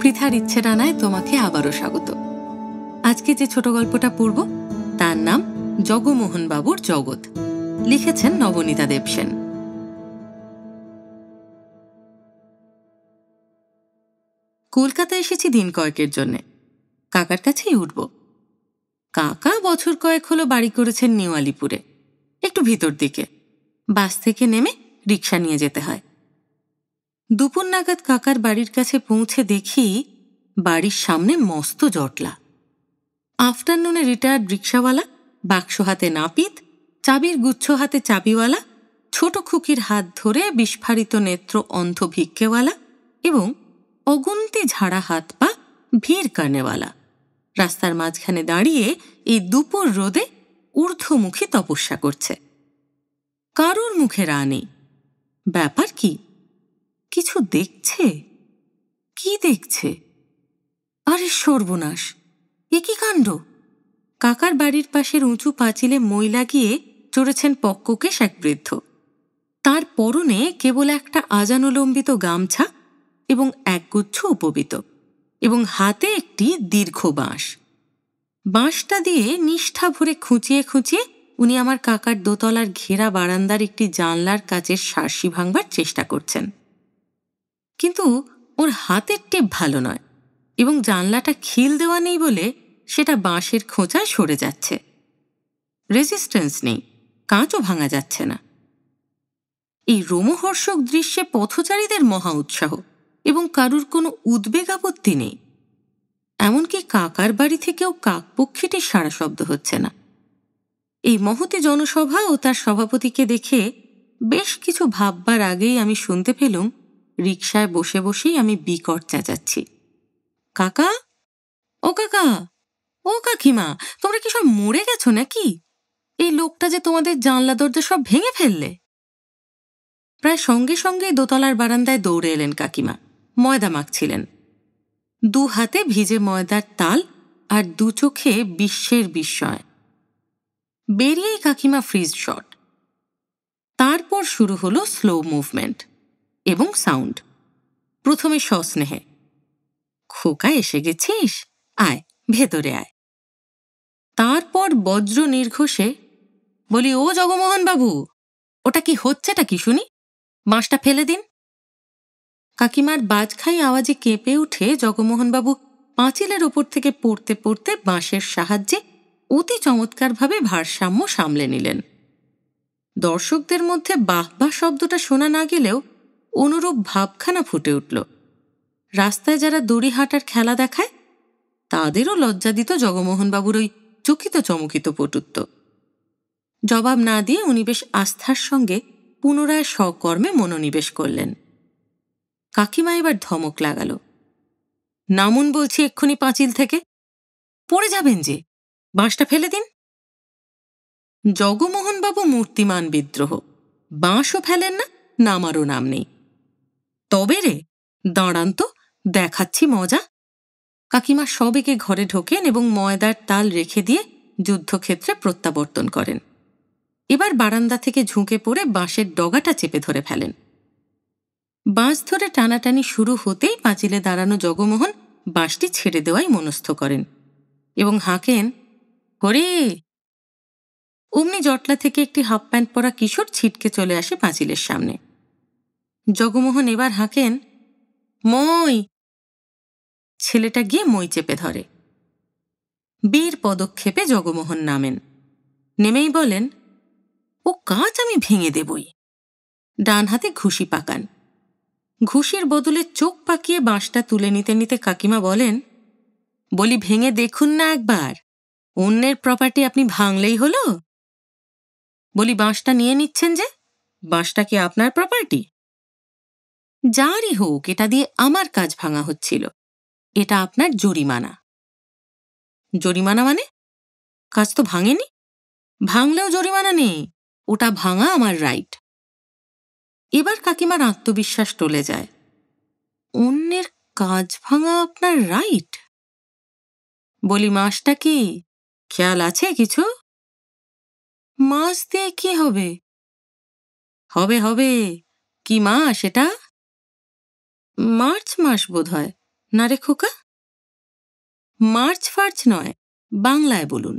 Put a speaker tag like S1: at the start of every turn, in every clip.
S1: পৃথার ইচ্ছে ডানায় তোমাকে আবারও স্বাগত। আজকে যে ছোট গল্পটা পড়ব তার নাম জগমোহন বাবুর জগৎ। লিখেছেন নবনীতা দেবসেন। কলকাতা এসেছি দিন কয়েকের জন্যে, কাকার কাছেই উঠব। কাকা বছর কয়েক হলো বাড়ি করেছেন নিউ আলিপুরে, একটু ভিতর দিকে। বাস থেকে নেমে রিক্সা নিয়ে যেতে হয়। দুপুর নাগাদ কাকার বাড়ির কাছে পৌঁছে দেখি বাড়ির সামনে মস্ত জটলা। আফটারনুনে রিটায়ার্ড রিক্সাওয়ালা, বাক্স হাতে নাপিত, চাবির গুচ্ছ হাতে চাবিওয়ালা, ছোট খুকির হাত ধরে বিস্ফারিত নেত্র অন্ধ ভিক্ষেওয়ালা এবং অগুন্তি ঝাড়া হাত পা ভিড় কানেওয়ালা রাস্তার মাঝখানে দাঁড়িয়ে এই দুপুর রোদে ঊর্ধ্বমুখী তপস্যা করছে। কারোর মুখে রা নেই। ব্যাপার কি? কিছু দেখছে? কি দেখছে? আরে সর্বনাশ, এ কি কাণ্ড! কাকার বাড়ির পাশের উঁচু পাঁচিলে মই লাগিয়ে চড়েছেন পক্ককেশ এক বৃদ্ধ। তার পরনে কেবল একটা আজানুলম্বিত গামছা এবং একগুচ্ছ উপবিত, এবং হাতে একটি দীর্ঘ বাঁশ। বাঁশটা দিয়ে নিষ্ঠা ভরে খুঁচিয়ে খুঁচিয়ে উনি আমার কাকার দোতলার ঘেরা বারান্দার একটি জানলার কাচের শার্সি ভাঙবার চেষ্টা করছেন। কিন্তু ওর হাতের টেপ ভালো নয়, এবং জানলাটা খিল দেওয়া নেই বলে সেটা বাঁশের খোঁচায় সরে যাচ্ছে। রেজিস্ট্যান্স নেই, কাঁচও ভাঙা যাচ্ছে না। এই রোমহর্ষক দৃশ্যে পথচারীদের মহা উৎসাহ, এবং কারুর কোনো উদ্বেগ আপত্তি নেই। এমনকি কাকার বাড়ি থেকেও কাকপক্ষীটির সারা শব্দ হচ্ছে না। এই মহতী জনসভা ও তার সভাপতিকে দেখে বেশ কিছু ভাববার আগেই আমি শুনতে পেলুম রিকশায় বসে বসেই আমি বিকট চেঁচাচ্ছি, কাকা, ও কাকা, ও কাকিমা, তোমরা কি সব মরে গেছো নাকি? এই লোকটা যে তোমাদের জানলা দরজা সব ভেঙে ফেললে। প্রায় সঙ্গে সঙ্গেই দোতলার বারান্দায় দৌড়ে এলেন কাকিমা। ময়দা মাখছিলেন। দু হাতে ভিজে ময়দার তাল আর দু চোখে বিশ্বের বিস্ময়। বেরিয়েই কাকিমা ফ্রিজ শট। তারপর শুরু হলো স্লো মুভমেন্ট এবং সাউন্ড। প্রথমে সস্নেহে, খোকা এসে গেছিস, আয় ভেতরে আয়। তারপর বজ্র নির্ঘোষে, বলি, ও জগমোহন বাবু, ওটা কি হচ্ছেটা কি শুনি? বাঁশটা ফেলে দিন। কাকিমার বাজখাই আওয়াজে কেঁপে উঠে জগমোহনবাবু পাঁচিলের ওপর থেকে পড়তে পড়তে বাঁশের সাহায্যে অতি চমৎকারভাবে ভারসাম্য সামলে নিলেন। দর্শকদের মধ্যে বাহবা শব্দটা শোনা না গেলেও অনুরূপ ভাবখানা ফুটে উঠল। রাস্তায় যারা দড়ি হাঁটার খেলা দেখায় তাদেরও লজ্জা দিত জগমোহনবাবুর ওই চকিত চমকিত পটুত্ব। জবাব না দিয়ে উনি বেশ আস্থার সঙ্গে পুনরায় স্বকর্মে মনোনিবেশ করলেন। কাকিমা এবার ধমক লাগালো, নামুন বলছি এক্ষুনি পাঁচিল থেকে, পড়ে যাবেন যে, বাঁশটা ফেলে দিন। জগমোহনবাবু মূর্তিমান বিদ্রোহ, বাঁশও ফেলেন না, নামারও নাম নেই। তবে রে, দাঁড়ান তো, দেখাচ্ছি মজা। কাকিমা সবেগে ঘরে ঢোকেন এবং ময়দার তাল রেখে দিয়ে যুদ্ধক্ষেত্রে প্রত্যাবর্তন করেন। এবার বারান্দা থেকে ঝুঁকে পড়ে বাঁশের ডগাটা চেপে ধরে ফেলেন। বাঁশ ধরে টানাটানি শুরু হতেই পাঁচিলে দাঁড়ানো জগমোহন বাঁশটি ছেড়ে দেওয়াই মনস্থ করেন এবং হাঁকেন, হরে। অমনি জটলা থেকে একটি হাফ প্যান্ট পরা কিশোর ছিটকে চলে আসে পাঁচিলের সামনে। জগমোহন এবার হাঁকেন, মই। ছেলেটা গিয়ে মই চেপে ধরে। বীর পদক্ষেপে জগমোহন নামেন। নেমেই বলেন, ও কাঁচ আমি ভেঙে দেবই। ডান হাতে ঘুষি পাকান। ঘুষির বদলে চোখ পাকিয়ে বাঁশটা তুলে নিতে নিতে কাকিমা বলেন, বলি, ভেঙে দেখুন না একবার, অন্যের প্রপার্টি আপনি ভাঙলেই হলো। বলি, বাঁশটা নিয়ে নিচ্ছেন যে, বাঁশটা কি আপনার প্রপার্টি? যারই হোক, এটা দিয়ে আমার কাজ ভাঙা হচ্ছিল, এটা আপনার জরিমানা। জরিমানা মানে? কাজ তো ভাঙেনি। ভাঙলেও জরিমানা নেই, ওটা ভাঙা আমার রাইট। এবার কাকিমার আত্মবিশ্বাস টলে যায়। অন্যের কাজ ভাঙা আপনার রাইট? বলি, মাসটা কি খেয়াল আছে কিছু? মাস দিয়ে কি হবে? হবে হবে, কি মাস এটা? মার্চ মাস বোধ হয়, না রে খোকা, মার্চ ফার্চ নয়, বাংলায় বলুন।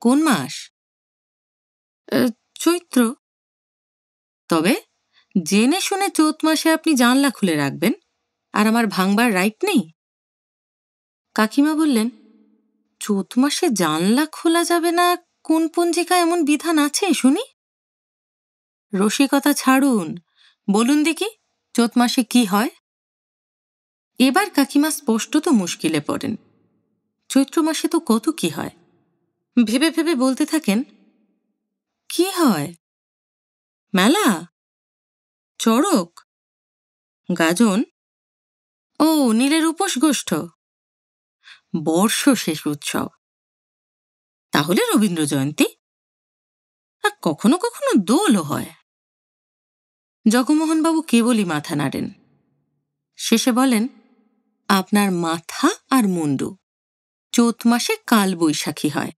S1: কোন মাস? চৈত্র। তবে জেনে শুনে চৈত মাসে আপনি জানলা খুলে রাখবেন আর আমার ভাঙবার রাইট নেই? কাকিমা বললেন, চৈত মাসে জানলা খোলা যাবে না কোন পঞ্জিকায় এমন বিধান আছে শুনি? রসিকতা ছাড়ুন, বলুন দেখি চৈত মাসে কি হয়? এবার কাকিমা স্পষ্টত মুশকিলে পড়েন। চৈত্র মাসে তো কত কি হয়। ভেবে ভেবে বলতে থাকেন, কি হয়? মেলা, চড়ক, গাজন, ও নীলের উপোস গোষ্ঠ, বর্ষ শেষ উৎসব, তাহলে রবীন্দ্র জয়ন্তী, আর কখনো কখনো দোলও হয়। জগমোহনবাবু কেবলই মাথা নাড়েন। শেষে বলেন, আপনার মাথা আর মুন্ডু। চৈত মাসে কাল বৈশাখী হয়,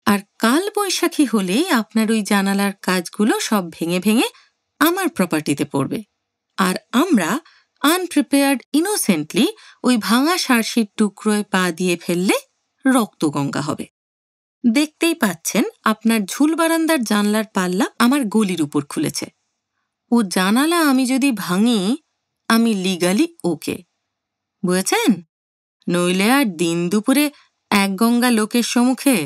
S1: আর কাল বৈশাখী হলেই আপনার ওই জানালার কাজগুলো সব ভেঙে ভেঙে আমার প্রপার্টিতে পড়বে, আর আমরা আনপ্রিপেয়ার্ড ইনোসেন্টলি ওই ভাঙা সার্সির টুকরোয় পা দিয়ে ফেললে রক্তগঙ্গা হবে। দেখতেই পাচ্ছেন আপনার ঝুল বারান্দার জানলার পাল্লা আমার গলির উপর খুলেছে। ও জানালা আমি যদি ভাঙি, আমি লিগালি ওকে, বুঝেছেন? নইলে আর দিন দুপুরে এক গঙ্গা লোকের সম্মুখে।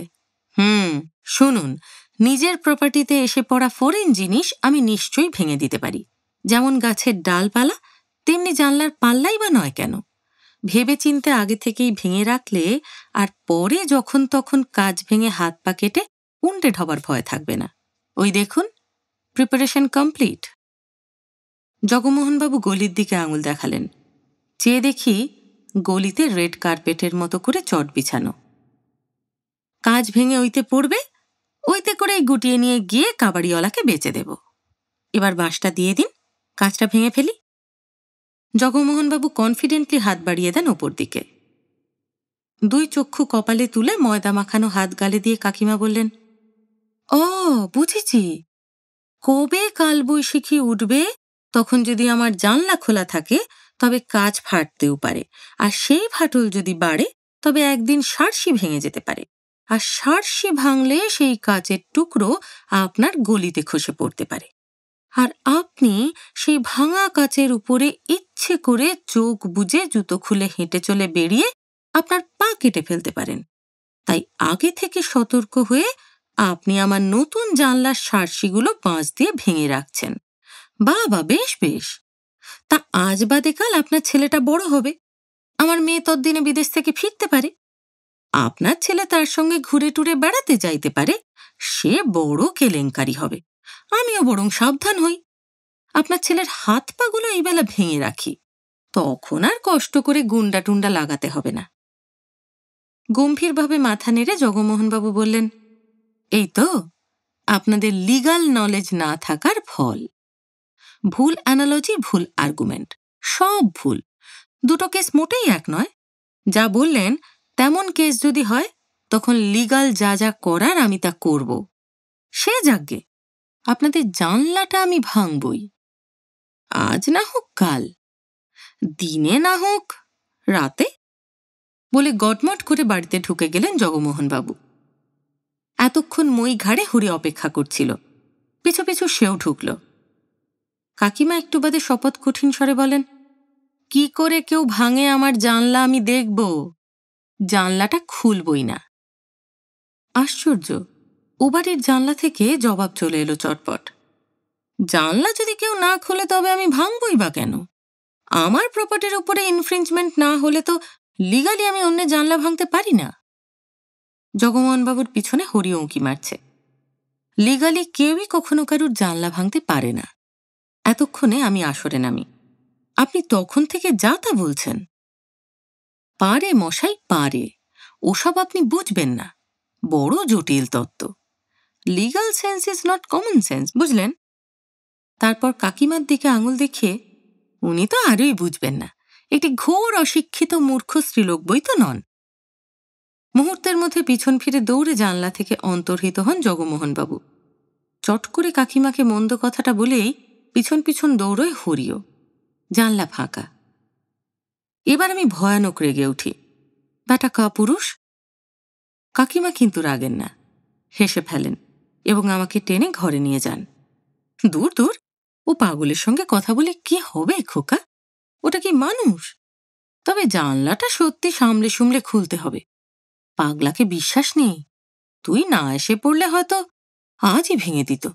S1: শুনুন, নিজের প্রপার্টিতে এসে পড়া ফরেন জিনিস আমি নিশ্চয়ই ভেঙে দিতে পারি, যেমন গাছের ডালপালা, তেমনি জানলার পাল্লাই বা নয় কেন। ভেবে চিন্তে আগে থেকেই ভেঙে রাখলে আর পরে যখন তখন কাজ ভেঙে হাত পা কেটে উন্টে ঢবার ভয় থাকবে না। ওই দেখুন, প্রিপারেশন কমপ্লিট। জগমোহনবাবু গলির দিকে আঙুল দেখালেন। চেয়ে দেখি গলিতে রেড কার্পেটের মতো করে চট বিছানো। কাজ ভেঙে ওইতে পড়বে, ওইতে করে গুটিয়ে নিয়ে গিয়ে কাবাড়িওয়ালাকে বেচে দেব। এবার বাঁশটা দিয়ে দিন, কাজটা ভেঙে ফেলি। জগমোহনবাবু কনফিডেন্টলি হাত বাড়িয়ে দেন ওপর দিকে। দুই চক্ষু কপালে তুলে ময়দা মাখানো হাত গালে দিয়ে কাকিমা বললেন, ও বুঝেছি, কবে কালবৈশাখী উঠবে তখন যদি আমার জানলা খোলা থাকে তবে কাজ ফাটতেও পারে, আর সেই ফাটল যদি বাড়ে তবে একদিন সার্সি ভেঙে যেতে পারে, আর সার্সি ভাঙলে সেই কাচের টুকরো আপনার গলিতে খসে পড়তে পারে, আর আপনি সেই ভাঙা কাচের উপরে ইচ্ছে করে চোখ বুজে জুতো খুলে হেঁটে চলে বেরিয়ে আপনার পা কেটে ফেলতে পারেন। তাই আগে থেকে সতর্ক হয়ে আপনি আমার নতুন জানলার সার্সিগুলো বাঁশ দিয়ে ভেঙে রাখছেন। বাবা, বেশ বেশ। তা আজ বাদে কাল আপনার ছেলেটা বড় হবে, আমার মেয়ে ততদিনে বিদেশ থেকে ফিরতে পারে, আপনার ছেলে তার সঙ্গে ঘুরে টুরে বেড়াতে যাইতে পারে, সে বড় কেলেঙ্কারি হবে। আমিও বরং সাবধান হই, আপনার ছেলের হাত পাগুলো এই বেলা ভেঙে রাখি, তখন আর কষ্ট করে গুন্ডা টুন্ডা লাগাতে হবে না। গম্ভীরভাবে মাথা নেড়ে জগমোহনবাবু বললেন, এই তো আপনাদের লিগাল নলেজ না থাকার ফল। ভুল অ্যানালজি, ভুল আর্গুমেন্ট, সব ভুল। দুটো কেস মোটেই এক নয়। যা বললেন তেমন কেস যদি হয় তখন লিগাল যা যা করার আমি তা করব। সে যাগ্গে, আপনাদের জানলাটা আমি ভাঙবই। আজ না হোক কাল, দিনে না হোক রাতে, বলে গটমট করে বাড়িতে ঢুকে গেলেন জগমোহনবাবু। এতক্ষণ মই ঘাড়ে হরি অপেক্ষা করছিল, পিছু পিছু সেও ঢুকল। কাকিমা একটু বাদে শপথ কঠিন স্বরে বলেন, কি করে কেউ ভাঙে আমার জানলা আমি দেখব, জানলাটা খুলবই না। আশ্চর্য, ও বাড়ির জানলা থেকে জবাব চলে এলো চটপট, জানলা যদি কেউ না খোলে তবে আমি ভাঙবই বা কেন? আমার প্রপার্টির উপরে ইনফ্রিঞ্জমেন্ট না হলে তো লিগালি আমি অন্যের জানলা ভাঙতে পারি না। জগমোহনবাবুর পিছনে হরি উঁকি মারছে। লিগালি কেউই কখনো কারুর জানলা ভাঙতে পারে না। এতক্ষণে আমি আসরে নামি, আপনি তখন থেকে যা তা বলছেন। পারে মশাই, পারে, ওসব আপনি বুঝবেন না, বড় জটিল তত্ত্ব। Legal sense is not common sense, বুঝলেন? তারপর কাকিমার দিকে আঙুল দেখিয়ে, উনি তো আরই বুঝবেন না, একটি ঘোর অশিক্ষিত মূর্খ স্ত্রীলোক বই তো নন। মুহূর্তের মধ্যে পিছন ফিরে দৌড়ে জানলা থেকে অন্তর্হিত হন জগমোহনবাবু। চট করে কাকিমাকে মন্দ কথাটা বলেই পিছন পিছন দৌড়য় হরিও। জানলা ফাঁকা। এবার আমি ভয়ানক রেগে উঠি। ব্যাটা কাপুরুষ। কাকিমা কিন্তু রাগেন না, হেসে ফেলেন এবং আমাকে টেনে ঘরে নিয়ে যান। দূর দূর, ও পাগলের সঙ্গে কথা বলে কি হবে খোকা? ওটা কি মানুষ? তবে জানলাটা সত্যি সামলে সুমলে খুলতে হবে। পাগলাকে বিশ্বাস নেই, তুই না এসে পড়লে হয়তো আজই ভেঙে দিত।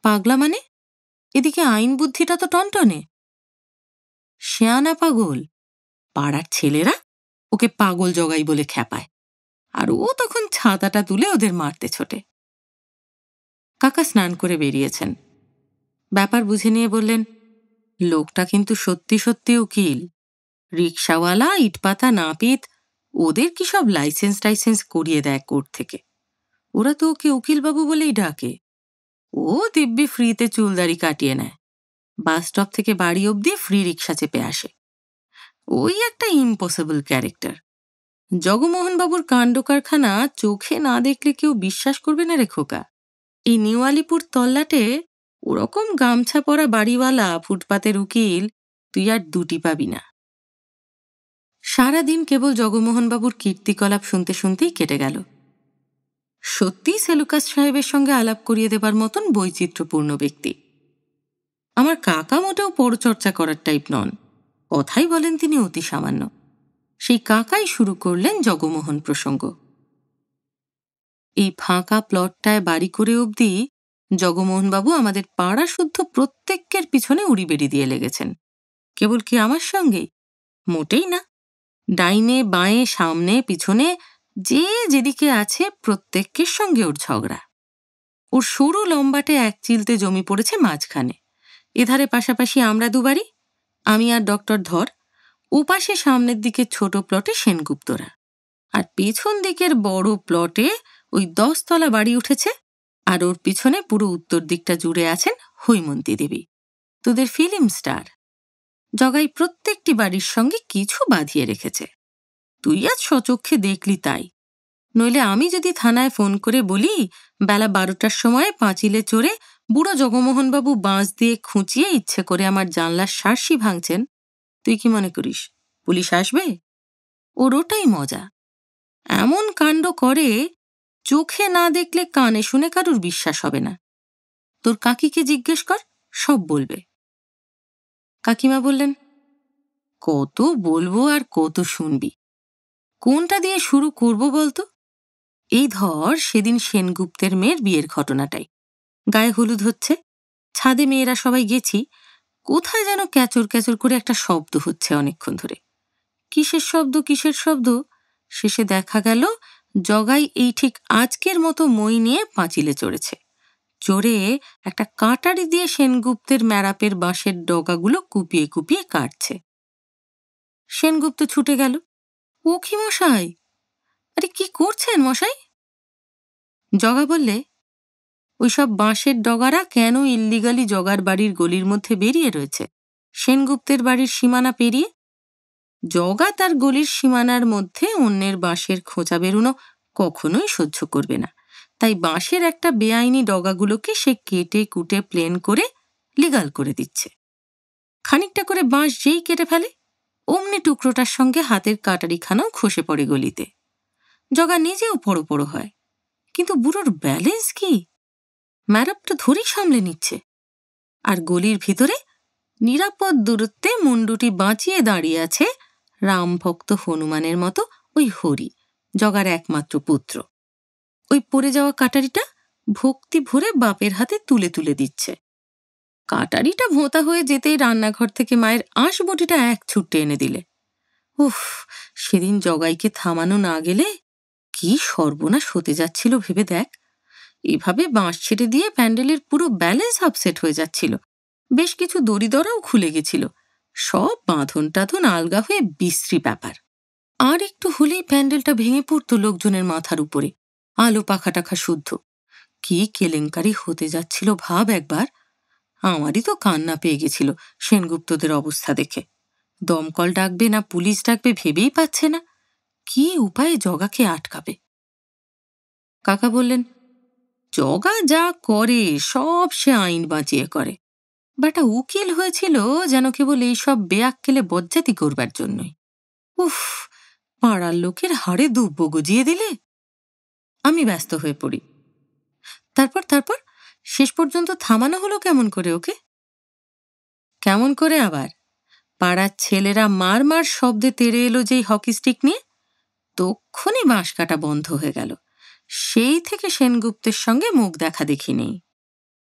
S1: পাগলা মানে? এদিকে আইন বুদ্ধিটা তো টনটনে। শেয়ানা পাগল। পাড়ার ছেলেরা ওকে পাগল জগাই বলে খ্যাপায়, আর ও তখন ছাতাটা তুলে ওদের মারতে ছোটে। কাকা স্নান করে বেরিয়েছেন। ব্যাপার বুঝে নিয়ে বললেন, লোকটা কিন্তু সত্যি সত্যি উকিল। রিকশাওয়ালা, ইটপাতা, নাপিত, ওদের কি সব লাইসেন্স টাইসেন্স করিয়ে দেয় কোর্ট থেকে। ওরা তো ওকে উকিলবাবু বলেই ডাকে। ও দিব্যি ফ্রিতে চুলদারি কাটিয়ে নেয়, বাস স্টপ থেকে বাড়ি অবধি ফ্রি রিকশা চেপে আসে। ওই একটা ইম্পসিবল ক্যারেক্টার। জগমোহনবাবুর কাণ্ড কারখানা চোখে না দেখলে কেউ বিশ্বাস করবে না রে খোকা। এই নিউ আলিপুর তল্লাটে ওরকম গামছা পরা বাড়িওয়ালা ফুটপাতের উকিল তুই আর দুটি পাবি না। সারাদিন কেবল জগমোহনবাবুর কীর্তিকলাপ শুনতে শুনতেই কেটে গেল। সত্যি সেলুকাস সাহেবের সঙ্গে আলাপ করিয়ে দেবার মতন বৈচিত্র্যপূর্ণ ব্যক্তি। আমার কাকা মোটেও পরচর্চা করার টাইপ নন, কথাই বলেন তিনি অতি সামান্য। সেই কাকাই শুরু করলেন জগমোহন প্রসঙ্গ। এই ফাঁকা প্লটটায় বাড়ি করে অবধি জগমোহনবাবু আমাদের পাড়া শুদ্ধ প্রত্যেকের পিছনে উড়ি বেড়ি দিয়ে লেগেছেন। কেবল কি আমার সঙ্গেই? মোটেই না। ডাইনে বাঁয়ে সামনে পিছনে যে যেদিকে আছে প্রত্যেকের সঙ্গে ওর ঝগড়া। ওর সরু লম্বাটে এক চিলতে জমি পড়েছে মাঝখানে। এধারে পাশাপাশি আমরা দুবারই, আমি আর ডক্টর ধর। ওপাশে সামনের দিকে ছোট প্লটে সেনগুপ্তরা, আর পেছন দিকের বড় প্লটে ওই 10 তলা বাড়ি উঠেছে। আর ওর পিছনে পুরো উত্তর দিকটা জুড়ে আছেন হৈমন্তী দেবী, তোদের ফিল্ম স্টার। জগাই প্রত্যেকটি বাড়ির সঙ্গে কিছু বাঁধিয়ে রেখেছে। তুই আজ স্বচক্ষে দেখলি তাই। নইলে আমি যদি থানায় ফোন করে বলি বেলা 12টার সময় পাঁচিলে চড়ে বুড়ো জগমোহনবাবু বাঁশ দিয়ে খুঁচিয়ে ইচ্ছে করে আমার জানলার শার্সি ভাঙছেন, তুই কি মনে করিস পুলিশ আসবে? ওর ওটাই মজা। এমন কাণ্ড করে চোখে না দেখলে কানে শুনে কারুর বিশ্বাস হবে না। তোর কাকিকে জিজ্ঞেস কর, সব বলবে। কাকিমা বললেন, কত বলবো আর কত শুনবি, কোনটা দিয়ে শুরু করব বলতো? এই ধর সেদিন সেনগুপ্তের মেয়ের বিয়ের ঘটনাটাই। গায়ে হলুদ হচ্ছে, ছাদে মেয়েরা সবাই গেছি। কোথায় যেন ক্যাচর ক্যাচর করে একটা শব্দ হচ্ছে অনেকক্ষণ ধরে। কিসের শব্দ কিসের শব্দ, শেষে দেখা গেল জগাই এই ঠিক আজকের মতো মই নিয়ে পাঁচিলে চড়েছে। চড়ে একটা কাঁটারি দিয়ে সেনগুপ্তের ম্যারাপের বাঁশের ডগাগুলো কুপিয়ে কুপিয়ে কাটছে। সেনগুপ্ত ছুটে গেল, ও কি মশাই, আরে কি করছেন মশাই? জগা বললে, ওইসব বাঁশের ডগারা কেন ইল্লিগালি জগার বাড়ির গলির মধ্যে বেরিয়ে রয়েছে, সেনগুপ্তের বাড়ির সীমানা পেরিয়ে। জগা তার গলির সীমানার মধ্যে অন্যের বাঁশের খোঁচা বেরোনো কখনোই সহ্য করবে না। তাই বাঁশের একটা বেআইনি ডগাগুলোকে সে কেটে কুটে প্লেন করে লিগাল করে দিচ্ছে। খানিকটা করে বাঁশ যেই কেটে ফেলে অমনি টুকরোটার সঙ্গে হাতের কাটারিখানাও খসে পড়ে গলিতে। জগা নিজেও পড়ো পড়ো হয়, কিন্তু বুড়োর ব্যালেন্স কি, ম্যারাপটা ধরেই সামলে নিচ্ছে। আর গলির ভিতরে নিরাপদ দূরত্বে মুন্ডুটি বাঁচিয়ে দাঁড়িয়ে আছে রামভক্ত হনুমানের মতো ওই হরি, জগার একমাত্র পুত্র। ওই পড়ে যাওয়া কাটারিটা ভক্তি ভরে বাপের হাতে তুলে তুলে দিচ্ছে। কাটারিটা ভোঁতা হয়ে যেতেই রান্নাঘর থেকে মায়ের আঁশবটিটা এক ছুট্টে এনে দিলে। উফ, সেদিন জগাইকে থামানো না গেলে কি সর্বনাশ হতে যাচ্ছিল ভেবে দেখ। এভাবে বাঁশ ছেড়ে দিয়ে প্যান্ডেলের পুরো ব্যালেন্স আপসেট হয়ে যাচ্ছিল। বেশ কিছু দড়িদড়াও খুলে গেছিল। সব বাঁধন টাধন আলগা হয়ে বিশ্রী ব্যাপার। আর একটু হলেই প্যান্ডেলটা ভেঙে পড়তো লোকজনের মাথার উপরে, আলো পাখা টাখা শুদ্ধ। কি কেলেঙ্কারি হতে যাচ্ছিল ভাব একবার। আমারই তো কান্না পেয়ে গেছিল সেনগুপ্তদের অবস্থা দেখে। দমকল ডাকবে না পুলিশ ডাকবে ভেবেই পাচ্ছে না কি উপায়ে জগাকে আটকাবে। কাকা বললেন, জগা যা করে সব সে আইন বাঁচিয়ে করে। বেটা উকিল হয়েছিল যেন কেবল এইসব বেয়াক্কেলে বজ্জাতি করবার জন্যই। উফ, পাড়ার লোকের হাড়ে দুব্বো গুজিয়ে দিলে। আমি ব্যস্ত হয়ে পড়ি। তারপর তারপর শেষ পর্যন্ত থামানো হলো কেমন করে ওকে? কেমন করে আবার? পাড়ার ছেলেরা মার মার শব্দে তেড়ে এলো যেই হকি স্টিক নিয়ে, তক্ষুনি বাঁশ কাটা বন্ধ হয়ে গেল। সেই থেকে সেনগুপ্তের সঙ্গে মুখ দেখা দেখি নেই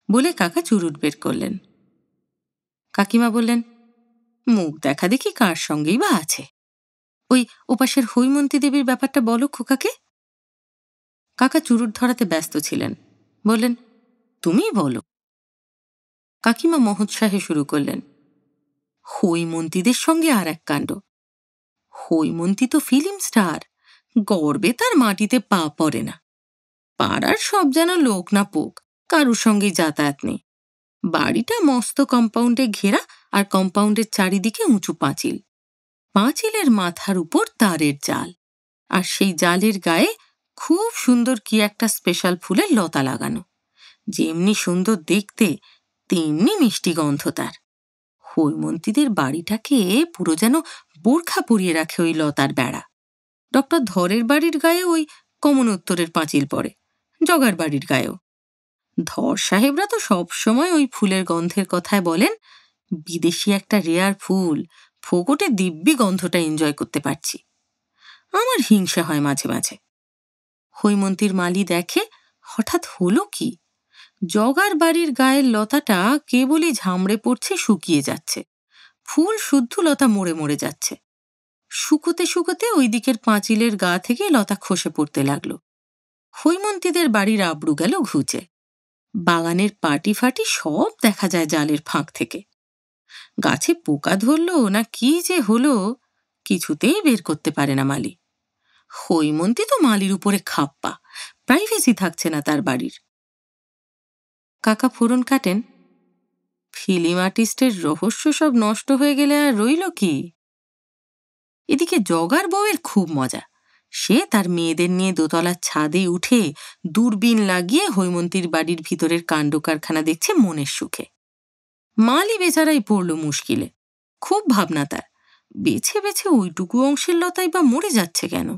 S1: বলে কাকা চুরুট বের করলেন। কাকিমা বললেন, মুখ দেখা দেখি কার সঙ্গেই বা আছে? ওই ওপাশের হৈমন্তী দেবীর ব্যাপারটা বলো খোকাকে। কাকা চুরুট ধরাতে ব্যস্ত ছিলেন, বললেন, তুমিই বলো। কাকিমা মহোৎসাহে শুরু করলেন, হৈমন্তীদের সঙ্গে আর এক কাণ্ড। হৈমন্তী তো ফিল্ম স্টার, গর্বে তার মাটিতে পা পড়ে না। পাড়ার সব যেন লোক না পোক, কারুর সঙ্গেই যাতায়াত নেই। বাড়িটা মস্ত কম্পাউন্ডে ঘেরা, আর কম্পাউন্ডের চারিদিকে উঁচু পাঁচিল। পাঁচিলের মাথার উপর তারের জাল, আর সেই জালের গায়ে খুব সুন্দর কি একটা স্পেশাল ফুলের লতা লাগানো। যেমনি সুন্দর দেখতে, তেমনি মিষ্টি গন্ধ তার। হৈমন্তীদের বাড়িটাকে পুরো যেন বোরখা পরিয়ে রাখে ওই লতার বেড়া। ডক্টর ধরের বাড়ির গায়ে ওই কমন উত্তরের পাঁচিল পড়ে, জগার বাড়ির গায়েও। ধর সাহেবরা তো সবসময় ওই ফুলের গন্ধের কথায় বলেন, বিদেশি একটা রেয়ার ফুল, ফোকটে দিব্যি গন্ধটা এনজয় করতে পারছি। আমার হিংসা হয় মাঝে মাঝে। হৈমন্তীর মালি দেখে হঠাৎ হলো কি, জগার বাড়ির গায়ের লতাটা কেবলই ঝামড়ে পড়ছে, শুকিয়ে যাচ্ছে। ফুল শুদ্ধ লতা মরে মরে যাচ্ছে। শুকোতে শুকোতে ওই দিকের পাঁচিলের গা থেকে লতা খসে পড়তে লাগলো। হৈমন্তীদের বাড়ির আবরু গেল ঘুচে। বাগানের পাটি ফাটি সব দেখা যায় জালের ফাঁক থেকে। গাছে পোকা ধরলো না কি যে হলো, কিছুতেই বের করতে পারে না মালি। হৈমন্তী তো মালির উপরে খাপ্পা, প্রাইভেসি থাকছে না তার বাড়ির। কাকা ফোড়ন কাটেন, ফিল্ম আর্টিস্টের রহস্য সব নষ্ট হয়ে গেলে আর রইল কি? এদিকে জগার বউয়ের খুব মজা। সে তার মেয়েদের নিয়ে দোতলার ছাদে উঠে দূরবীন লাগিয়ে হৈমন্তীর বাড়ির ভিতরের কাণ্ড কারখানা দেখছে মনের সুখে। মালি বেচারাই পড়ল মুশকিলে। খুব ভাবনা তার, বেছে বেছে ওইটুকু অংশের লতাই বা মরে যাচ্ছে কেন?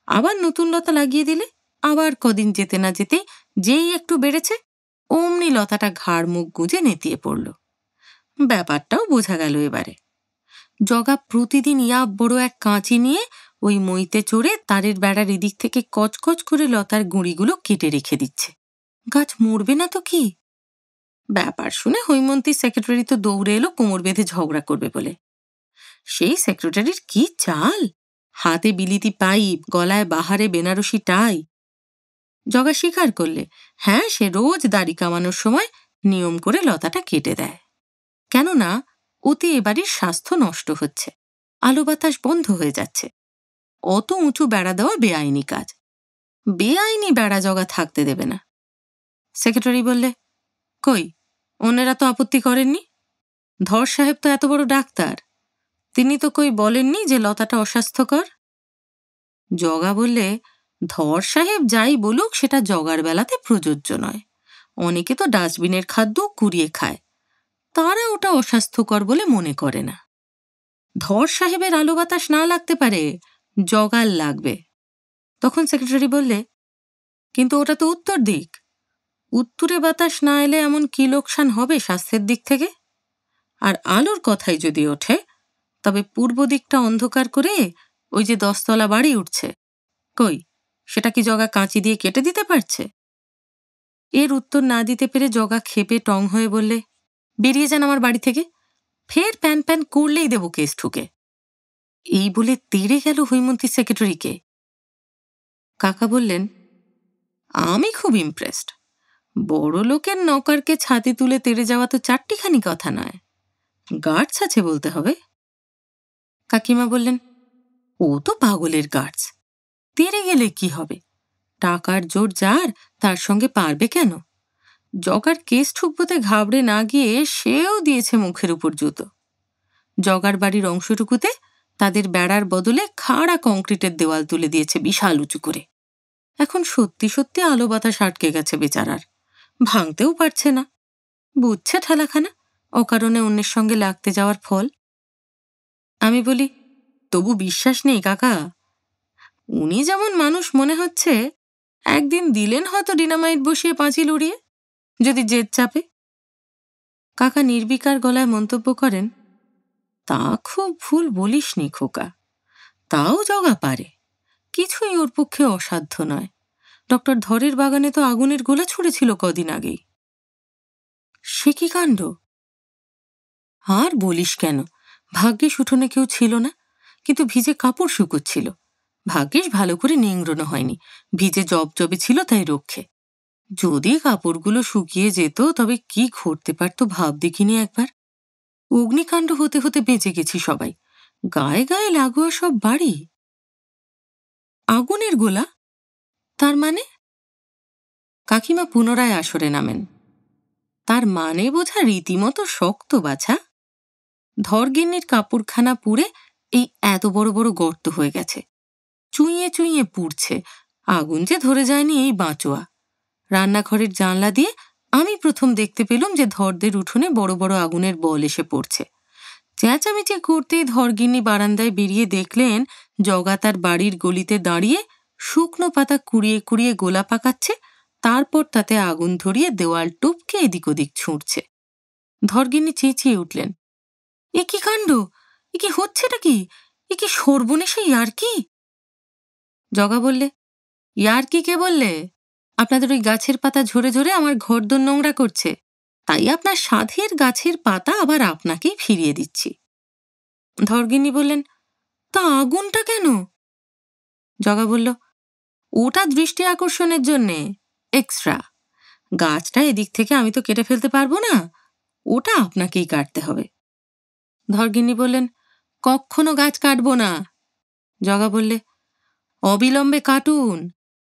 S1: আবার নতুন লতা লাগিয়ে দিলে, আবার কদিন যেতে না যেতেই যেই একটু বেড়েছে, অমনি লতাটা ঘাড় মুখ গুঁজে নেতিয়ে পড়ল। ব্যাপারটাও বোঝা গেল এবারে। জগা প্রতিদিন ইয়াব বড় এক কাঁচি নিয়ে ওই মইতে চড়ে তারের বেড়ার এদিক থেকে কচকচ করে লতার গুঁড়িগুলো কেটে রেখে দিচ্ছে। গাছ মরবে না তো কি? ব্যাপার শুনে হৈমন্তীর সেক্রেটারি তো দৌড়ে এলো কোমর বেঁধে ঝগড়া করবে বলে। সেই সেক্রেটারির কি চাল! হাতে বিলিতি পাইপ, গলায় বাহারে বেনারসি টাই। জগা স্বীকার করলে, হ্যাঁ, সে রোজ দাড়ি কামানোর সময় নিয়ম করে লতাটা কেটে দেয়। কেননা ওতে এবাড়ির স্বাস্থ্য নষ্ট হচ্ছে, আলো বাতাস বন্ধ হয়ে যাচ্ছে। অত উঁচু বেড়া দেওয়া বেআইনি কাজ। বেআইনি বেড়া জগা থাকতে দেবে না। সেক্রেটারি বললে, কই, অন্যেরা তো আপত্তি করেননি? ধর সাহেব তো এত বড় ডাক্তার, তিনি তো কই বলেননি যে লতাটা অস্বাস্থ্যকর? জগা বললে, ধর সাহেব যাই বলুক সেটা জগার বেলাতে প্রযোজ্য নয়। অনেকে তো ডাস্টবিনের খাদ্য কুড়িয়ে খায়, তারা ওটা অস্বাস্থ্যকর বলে মনে করে না। ধর সাহেবের আলো বাতাস না লাগতে পারে, জগার লাগবে। তখন সেক্রেটারি বললে, কিন্তু ওটা তো উত্তর দিক, উত্তরে বাতাস না এলে এমন কি লোকসান হবে স্বাস্থ্যের দিক থেকে? আর আলোর কথাই যদি ওঠে, তবে পূর্ব দিকটা অন্ধকার করে ওই যে 10 তলা বাড়ি উঠছে, কই, সেটা কি জগা কাঁচি দিয়ে কেটে দিতে পারছে? এর উত্তর না দিতে পেরে জগা ক্ষেপে টং হয়ে বললে, বেরিয়ে যান আমার বাড়ি থেকে, ফের প্যান প্যান করলেই দেব কেস ঠুকে। এই বলে তেড়ে গেল হৈমন্তী সেক্রেটারিকে। কাকা বললেন, আমি খুব ইমপ্রেসড। বড় লোকের নৌকারকে ছাতি তুলে তেড়ে যাওয়া তো চারটিখানি কথা নয়, গার্ডস আছে বলতে হবে। কাকিমা বললেন, ও তো পাগলের গার্ডস, তেড়ে গেলে কি হবে? টাকার জোর যার, তার সঙ্গে পারবে কেন? জগার কেস ঠুকবোতে ঘাবড়ে না গিয়ে সেও দিয়েছে মুখের উপর জুতো। জগার বাড়ির অংশটুকুতে তাদের বেড়ার বদলে খাড়া কংক্রিটের দেওয়াল তুলে দিয়েছে বিশাল উঁচু করে। এখন সত্যি সত্যি আলো বাতাস আটকে গেছে বেচারার, ভাঙতেও পারছে না। বুঝছে ঠেলাখানা, অকারণে অন্যের সঙ্গে লাগতে যাওয়ার ফল। আমি বলি, তবু বিশ্বাস নেই কাকা? উনি যেমন মানুষ মনে হচ্ছে, একদিন দিলেন হয়তো ডিনামাইট বসিয়ে পাঁচিল উড়িয়ে, যদি জেদ চাপে। কাকা নির্বিকার গলায় মন্তব্য করেন, তা খুব ভুল বলিসনি খোকা, তাও জগা পারে, কিছুই ওর পক্ষে অসাধ্য নয়। ডক্টর ধরের বাগানে তো আগুনের গোলা ছুড়েছিল কদিন আগেই। সে কি কাণ্ড! আর বলিস কেন, ভাগ্যিস উঠোনে কেউ ছিল না, কিন্তু ভিজে কাপড় শুকোচ্ছিল। ভাগ্যিস ভালো করে নিংড়ানো হয়নি, ভিজে জবজবে ছিল তাই রক্ষে। যদি কাপড়গুলো শুকিয়ে যেত তবে কি ঘটতে পারত ভাব দেখিনি একবার। অগ্নিকাণ্ড হতে হতে বেঁচে গেছি সবাই, গায়ে গায়ে লাগোয়া সব বাড়ি। আগুনের গোলা? তার মানে? কাকিমা পুনরায় আসরে নামেন। তার মানে বোঝা রীতিমতো শক্ত বাছা। ধরগিন্নির কাপড়খানা পুড়ে এই এত বড় বড় গর্ত হয়ে গেছে, চুইয়ে চুইয়ে পুড়ছে। আগুন যে ধরে যায়নি এই বাঁচোয়া। রান্নাঘরের জানলা দিয়ে আমি প্রথম দেখতে পেলাম যে ধরদের উঠোনে বড় বড় আগুনের বল এসে পড়ছে। চেঁচামেচি করতেই ধরগিন্নি বারান্দায় বেরিয়ে দেখলেন জগা তার বাড়ির গলিতে দাঁড়িয়ে শুকনো পাতা কুড়িয়ে কুড়িয়ে গোলা পাকাচ্ছে, তারপর তাতে আগুন ধরিয়ে দেওয়াল টপকে এদিক ওদিক ছুঁড়ছে। ধরগিন্নি চেঁচিয়ে উঠলেন, এ কি কাণ্ড, এ কি হচ্ছেটা কি, এ কি সর্বনেশে ইয়ার কি? জগা বললে, ইয়ার কি কে বললে? আপনাদের ওই গাছের পাতা ঝরে ঝরে আমার ঘরদোর নোংরা করছে, তাই আপনার সাধের গাছের পাতা আবার আপনাকেই ফিরিয়ে দিচ্ছি। ধরগিন্নি বললেন, তা আগুনটা কেন? জগা বলল, ওটা দৃষ্টি আকর্ষণের জন্যে, এক্সট্রা। গাছটা এদিক থেকে আমি তো কেটে ফেলতে পারবো না, ওটা আপনাকেই কাটতে হবে। ধরগিন্নি বললেন, কখনো গাছ কাটবো না। জগা বললে, অবিলম্বে কাটুন,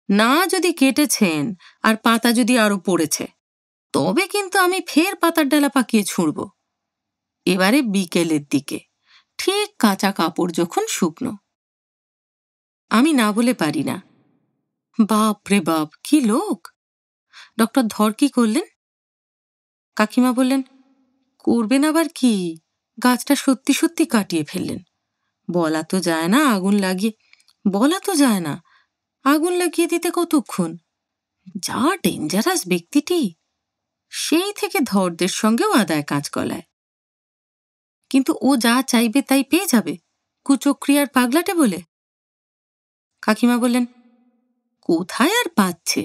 S1: না যদি কেটেছেন আর পাতা যদি আরো পড়েছে, তবে কিন্তু আমি ফের পাতার ডালা পাকিয়ে ছুঁড়ব। এবারে বিকেলের দিকে, ঠিক কাঁচা কাপড় যখন শুকনো। আমি না বলে পারি না। বাপ রে বাপ, কি লোক! ডক্টর ধর কি করলেন? কাকিমা বললেন, করবেন আবার কি, গাছটা সত্যি সত্যি কাটিয়ে ফেললেন। বলা তো যায় না আগুন লাগিয়ে দিতে কতক্ষণ। যা ডেঞ্জারাস ব্যক্তিটি, সেই থেকে ধরদের সঙ্গেও আদায় কাজ গলায়। কিন্তু ও যা চাইবে তাই পেয়ে যাবে, কুচক্রিয়ার পাগলাটে বলে। কাকিমা বললেন, কোথায় আর পাচ্ছে,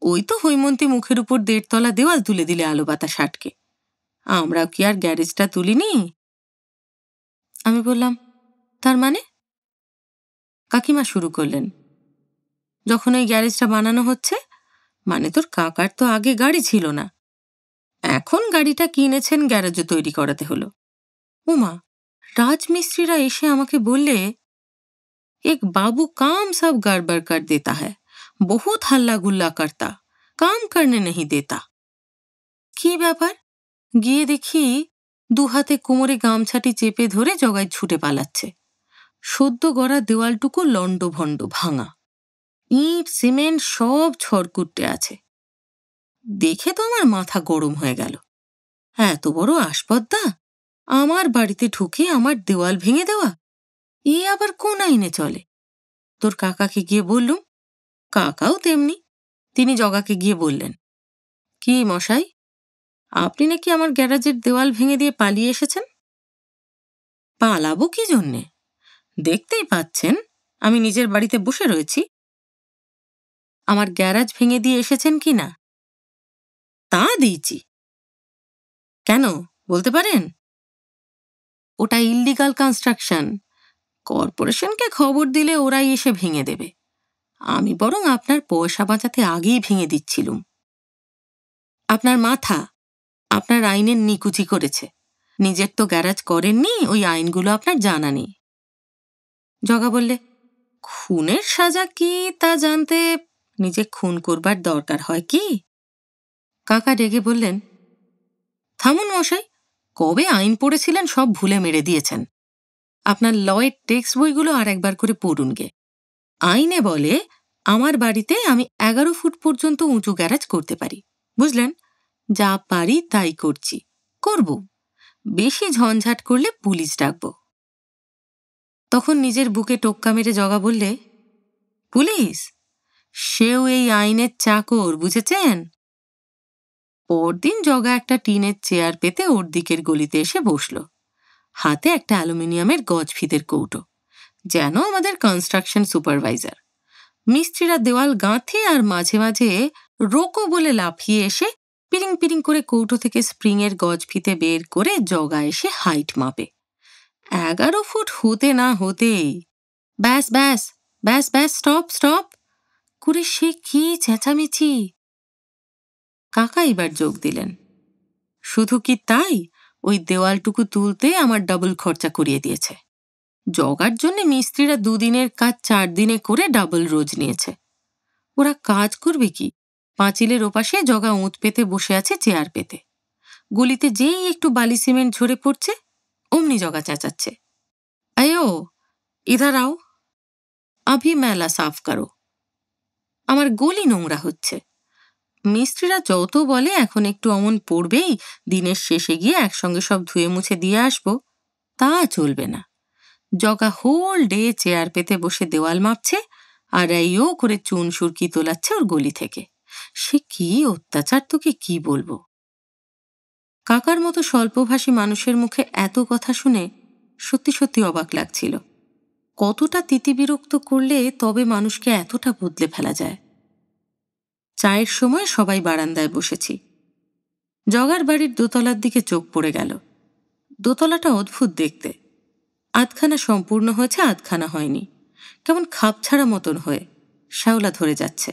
S1: ওই তো হৈমন্তী মুখের উপর 1.5 তলা দেওয়াল তুলে দিলে আলো বাতাস আটকে। আমরা কি আর গ্যারেজটা তুলিনি? আমি বললাম, তার মানে? কাকিমা শুরু করলেন, যখন ওই গ্যারেজটা বানানো হচ্ছে, মানে তোর কাকার তো আগে গাড়ি ছিল না, এখন গাড়িটা কিনেছেন, গ্যারেজও তৈরি করাতে হলো। ওমা, রাজমিস্ত্রিরা এসে আমাকে বললে, এক বাবু কাম সব গড়বড় কর দেতা হ্যায়, বহুত হাল্লা গুল্লা করতা, কাম করনে নেই দেতা। কি ব্যাপার? গিয়ে দেখি 2 হাতে কোমরে গামছাটি চেপে ধরে জগায় ছুটে পালাচ্ছে। সদ্য গড়া দেওয়ালটুকু লন্ডভন্ড ভাঙা, ইট সিমেন্ট সব ছড়কুটে আছে। দেখে তো আমার মাথা গরম হয়ে গেল। এত বড় আসপদ্দা আমার বাড়িতে ঢুকে আমার দেওয়াল ভেঙে দেওয়া, এ আবার কোন আইনে চলে? তোর কাকাকে গিয়ে বললুম। কাকাও তেমনি, তিনি জগাকে গিয়ে বললেন, কি মশাই, আপনি নাকি আমার গ্যারাজের দেওয়াল ভেঙে দিয়ে পালিয়ে এসেছেন? পালাবো কি জন্যে? দেখতেই পাচ্ছেন আমি নিজের বাড়িতে বসে রয়েছি। আমার গ্যারাজ ভেঙে দিয়ে এসেছেন কি না? তা দিয়েছি। কেন বলতে পারেন? ওটা ইললিগাল কনস্ট্রাকশন, কর্পোরেশনকে খবর দিলে ওরাই এসে ভেঙে দেবে। আমি বরং আপনার পয়সা বাঁচাতে আগেই ভেঙে দিচ্ছিলুম। আপনার মাথা আপনার আইনের নিকুচি করেছে, নিজের তো গ্যারাজ করেননি, ওই আইনগুলো আপনার জানা নেই। জগা বললে, খুনের সাজা কি তা জানতে নিজে খুন করবার দরকার হয় কি? কাকা রেগে বললেন, থামুন মশাই, কবে আইন পড়েছিলেন সব ভুলে মেরে দিয়েছেন। আপনার লয়ের টেক্সট বইগুলো আর একবার করে পড়ুন গে। আইনে বলে আমার বাড়িতে আমি 11 ফুট পর্যন্ত উঁচু গ্যারাজ করতে পারি। বুঝলেন? যা পারি তাই করছি, করব। বেশি ঝঞ্ঝাট করলে পুলিশ ডাকব। তখন নিজের বুকে টোক্কা মেরে জগা বললে, পুলিশ? সেও এই আইনের চাকর, বুঝেছেন? পরদিন জগা একটা টিনের চেয়ার পেতে ওর দিকের গলিতে এসে বসল, হাতে একটা অ্যালুমিনিয়ামের গজ ফিতের কৌটো, যেন আমাদের কনস্ট্রাকশন সুপারভাইজার। মিস্ত্রিরা দেওয়াল গাঁথে আর মাঝে মাঝে রোকো বলে লাফিয়ে এসে পিরিং পিরিং করে কৌটো থেকে স্প্রিংয়ের গজ ফিতে বের করে জগা এসে হাইট মাপে। 11 ফুট হতে না হতেই ব্যাস ব্যাস ব্যাস ব্যাস, স্টপ স্টপ করে সে কি চেঁচামেচি। কাকা এবার যোগ দিলেন। শুধু কি তাই, ওই দেওয়ালটুকু তুলতে আমার ডাবল খরচা করিয়ে দিয়েছে। জগার জন্য মিস্ত্রিরা 2 দিনের কাজ 4 দিনে করে ডাবল রোজ নিয়েছে। ওরা কাজ করবে কি? পাঁচিলের ওপাশে জগা ওঁত পেতে বসে আছে চেয়ার পেতে। গলিতে যেই একটু বালি সিমেন্ট ঝরে পড়ছে, অমনি জগা চেঁচাচ্ছে, আয়ো ইধার আও, আভি মেলা সাফ করো। আমার গলি নোংরা হচ্ছে। মিস্ত্রিরা যত বলে এখন একটু অমন পড়বেই, দিনের শেষে গিয়ে একসঙ্গে সব ধুয়ে মুছে দিয়ে আসবো, তা চলবে না। জগা হোল ডে চেয়ার পেতে বসে দেওয়াল মাপছে আর এইও করে চুন সুরকি তোলাচ্ছে ওর গলি থেকে। সে কি অত্যাচার, তোকে কি বলবো। কাকার মতো স্বল্পভাষী মানুষের মুখে এত কথা শুনে সত্যি সত্যি অবাক লাগছিল। কতটা তিতিবিরক্ত করলে তবে মানুষকে এতটা বদলে ফেলা যায়। চায়ের সময় সবাই বারান্দায় বসেছি। জগার বাড়ির দোতলার দিকে চোখ পড়ে গেল। দোতলাটা অদ্ভুত দেখতে, আধখানা সম্পূর্ণ হয়েছে, আধখানা হয়নি, কেমন খাপছাড়া মতন হয়ে শ্যাওলা ধরে যাচ্ছে।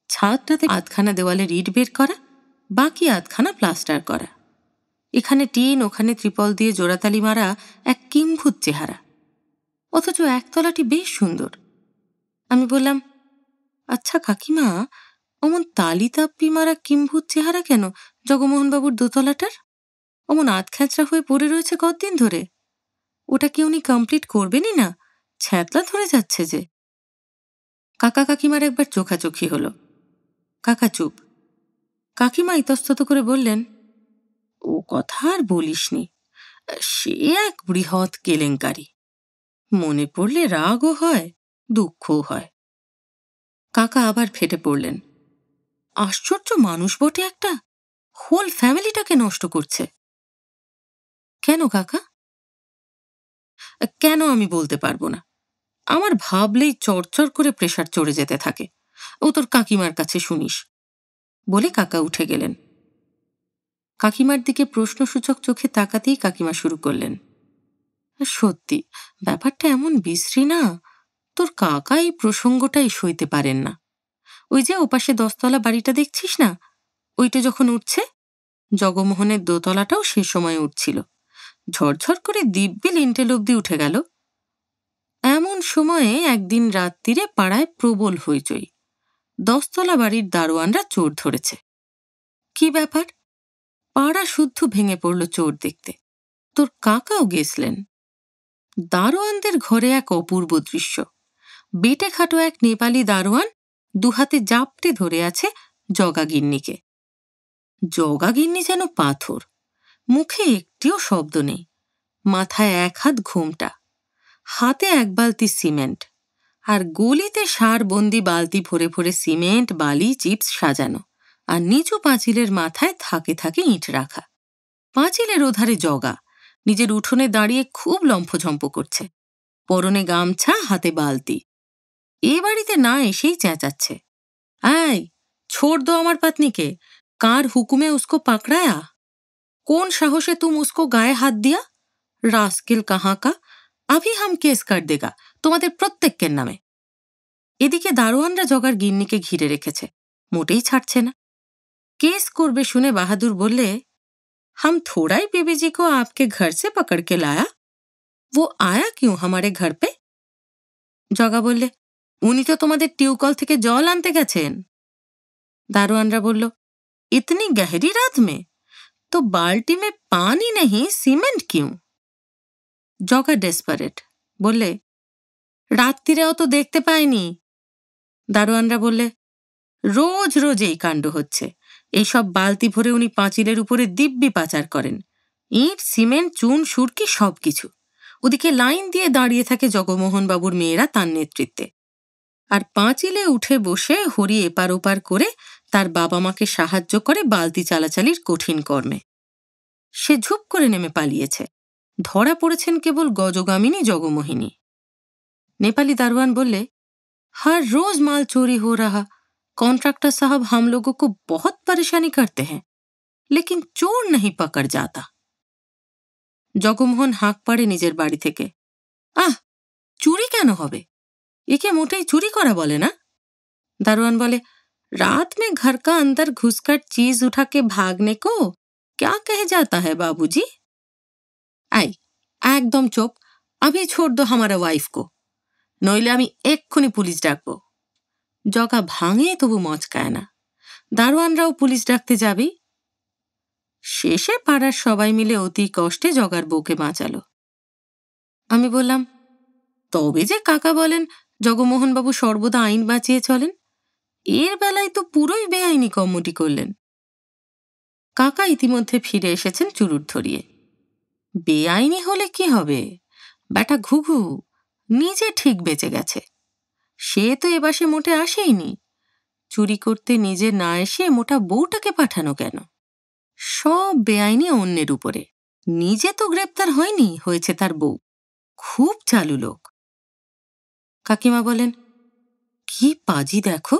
S1: ছাদটাতে আধখানা দেওয়ালে ইট বের করা, বাকি আধখানা প্লাস্টার করা। এখানে টিন, ওখানে ত্রিপল দিয়ে জোড়াতালি মারা এক কিম্ভূত চেহারা, অথচ একতলাটি বেশ সুন্দর। আমি বললাম, আচ্ছা কাকিমা, অমন তালি তাপ্পি মারা কিম্ভূত চেহারা কেন জগমোহনবাবুর দোতলাটার? অমন আধখ্যাচড়া হয়ে পড়ে রয়েছে কতদিন ধরে। ওটা কি উনি কমপ্লিট করবেনই না? ছ্যাঁতলা ধরে যাচ্ছে যে। কাকা কাকিমার একবার চোখাচোখি হলো। কাকা চুপ। কাকিমা ইতস্তত করে বললেন, ও কথা আর বলিসনি, সে এক বৃহৎ কেলেঙ্কারি। মনে পড়লে রাগও হয়, দুঃখও হয়। কাকা আবার ফেটে পড়লেন, আশ্চর্য মানুষ বটে একটা, হোল ফ্যামিলিটাকে নষ্ট করছে। কেন কাকা? কেন আমি বলতে পারবো না, আমার ভাবলেই চড়চড় করে প্রেশার চড়ে যেতে থাকে। ও তোর কাকিমার কাছে শুনিস, বলে কাকা উঠে গেলেন। কাকিমার দিকে প্রশ্নসূচক চোখে তাকাতেই কাকিমা শুরু করলেন, সত্যি ব্যাপারটা এমন বিশ্রী না, তোর কাকা এই প্রসঙ্গটাই সইতে পারেন না। ওই যে ওপাশে 10 তলা বাড়িটা দেখছিস না, ওইটা যখন উঠছে, জগমোহনের দোতলাটাও সে সময় উঠছিল। ঝরঝর করে দিব্যি লিন্টেল অব্দি উঠে গেল। এমন সময়ে একদিন রাত্রিরে পাড়ায় প্রবল হইচই। 10 তলা বাড়ির দারোয়ানরা চোর ধরেছে। কি ব্যাপার? পাড়া শুদ্ধ ভেঙে পড়ল চোর দেখতে। তোর কাকাও গেছলেন। দারোয়ানদের ঘরে এক অপূর্ব দৃশ্য। বেটে খাটো এক নেপালি দারোয়ান দুহাতে জাপটে ধরে আছে জগাগিন্নিকে। জগাগিন্নি যেন পাথর, মুখে একটিও শব্দ নেই, মাথায় 1 হাত ঘোমটা, হাতে 1 বালতি সিমেন্ট, আর গলিতে সারবন্দি বালতি ভরে ভরে সিমেন্ট, বালি, চিপস সাজানো, আর নিচু পাঁচিলের মাথায় থাকে থাকে ইঁট রাখা। পাঁচিলের ওধারে জগা নিজের উঠোনে দাঁড়িয়ে খুব লম্ফঝম্প করছে, পরনে গামছা, হাতে বালতি। এ বাড়িতে না এসেই চেঁচাচ্ছে, আয় छोड़ दो আমার पत्नी কার হুকুমে উসকো পাকড়ায়া? কোন সাহসে তুম উসকো গায়ে হাত দিয়া? রাস্কেল কাহা কা, আভি হাম কেস কর দেগা তোমাদের প্রত্যেকের নামে। এদিকে দারোয়ানরা জগার গিন্নিকে ঘিরে রেখেছে, মোটেই ছাড়ছে না। কেস করবে শুনে বাহাদুর বললে, हम थोड़ा ही बीबी जी को आपके घर से पकड़ के लाया, वो आया क्यों हमारे घर पे? জগা বললে, উনি তো তোমাদের টিউকল থেকে জল আনতে গেছেন। দারোয়ানরা বলল, इतनी गहरी रात में तो बाल्टी में पानी नहीं सीमेंट क्यों? জগা ডেসপারেট, বললে, রাত্রিরেও তো দেখতে পাইনি। দারোয়ানরা বললে, রোজ রোজ এই কাণ্ড হচ্ছে। এইসব বালতি ভরে উনি পাঁচিলের উপরে দিব্যি পাচার করেন। ইট, সিমেন্ট, চুন, সুরকি সবকিছু। ওদিকে লাইন দিয়ে দাঁড়িয়ে থাকে জগমোহনবাবুর মেয়েরা তার নেতৃত্বে। আর পাঁচিলে উঠে বসে হরি এপার ওপার করে তার বাবা মাকে সাহায্য করে বালতি চালাচালির কঠিন কর্মে। সে ঝুপ করে নেমে পালিয়েছে। ধরা পড়েছেন কেবল গজগামিনী জগমোহিনী। নেপালি দারোয়ান বললে, हर रोज माल चोरी हो रहा। कॉन्ट्रैक्टर साहब हम लोगों को बहुत परेशानी करते हैं, लेकिन चोर नहीं पकड़ जाता। জগমোহন হাঁক পাড়ে নিজের বাড়ি থেকে, আহ, চুরি কেন হবে? একে মোটেই চুরি করা বলে না। दारोआन बोले, रात में घर का अंदर घुसकर चीज उठा के भागने को क्या कह जाता है बाबूजी? आई, एकदम चुप। अभी छोड़ दो हमारा वाइफ को, নইলে আমি এক্ষুনি পুলিশ ডাকবো। জগা ভাঙে তবু মচকায় না। দারোয়ানরাও পুলিশ ডাকতে যাবেই। শেষে পাড়ার সবাই মিলে অতি কষ্টে জগার বউকে বাঁচালো। আমি বললাম, তবে যে কাকা বলেন জগমোহনবাবু সর্বদা আইন বাঁচিয়ে চলেন, এর বেলায় তো পুরোই বেআইনি কর্মটি করলেন। কাকা ইতিমধ্যে ফিরে এসেছেন চুরুট ধরিয়ে। বেআইনি হলে কি হবে? ব্যাটা ঘুঘু নিজে ঠিক বেঁচে গেছে। সে তো এবাসে মোটে আসেইনি। চুরি করতে নিজে না এসে মোটা বউটাকে পাঠানো কেন? সব বেআইনি অন্যের উপরে। নিজে তো গ্রেপ্তার হয়নি, হয়েছে তার বউ। খুব চালু লোক। কাকিমা বলেন, কি পাজি দেখো,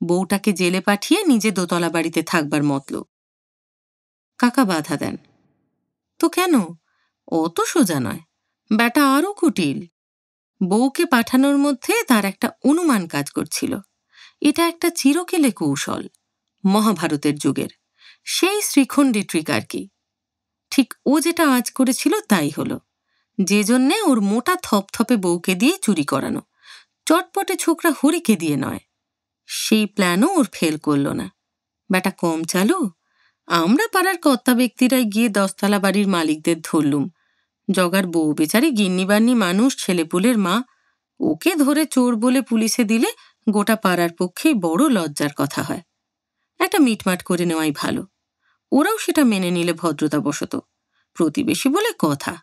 S1: বউটাকে জেলে পাঠিয়ে নিজে দোতলা বাড়িতে থাকবার মতলব। কাকা বাধা দেন, তো কেন? অত সোজা নয়, ব্যাটা আরও কুটিল। বউকে পাঠানোর মধ্যে তার একটা অনুমান কাজ করছিল। এটা একটা চিরকেলে কৌশল, মহাভারতের যুগের, সেই শ্রীখণ্ডী ট্রিক আর কি। ঠিক ও যেটা আজ করেছিল তাই হলো, যে জন্যে ওর মোটা থপথপে বউকে দিয়ে চুরি করানো, চটপটে ছোকরা হরিকে দিয়ে নয়। সেই প্ল্যানও ওর ফেল করল না। ব্যাটা কম চালু। আমরা পাড়ার কর্তা ব্যক্তিরাই গিয়ে 10 তলা বাড়ির মালিকদের ধরলুম। জগার বউ বেচারি গিন্নিবান্নি মানুষ, ছেলেপুলের মা। ওকে ধরে চোর বলে পুলিশে দিলে গোটা পাড়ার পক্ষেই বড় লজ্জার কথা হয়। একটা মিটমাট করে নেওয়াই ভালো। ওরাও সেটা মেনে নিলে ভদ্রতাবশত, প্রতিবেশী বলে কথা।